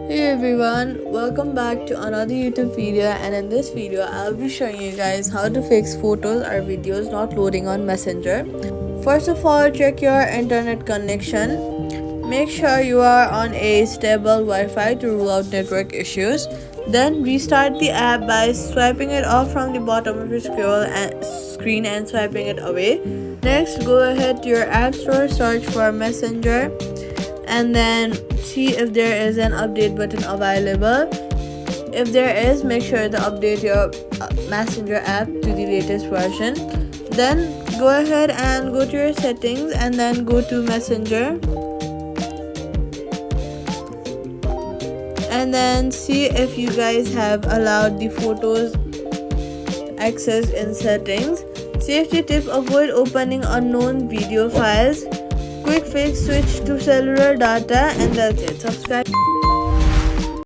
Hey everyone, welcome back to another YouTube video, and in this video I'll be showing you guys how to fix photos or videos not loading on Messenger. First of all, check your internet connection. Make sure you are on a stable Wi-Fi to rule out network issues. Then restart the app by swiping it off from the bottom of your screen and swiping it away. Next, go ahead to your app store, search for Messenger, and then see if there is an update button available. If there is, make sure to update your Messenger app to the latest version. Then go ahead and go to your settings and then go to Messenger, and then see if you guys have allowed the photos access in settings. Safety tip: avoid opening unknown video files. Quick fix: switch to cellular data, and that's it. Subscribe.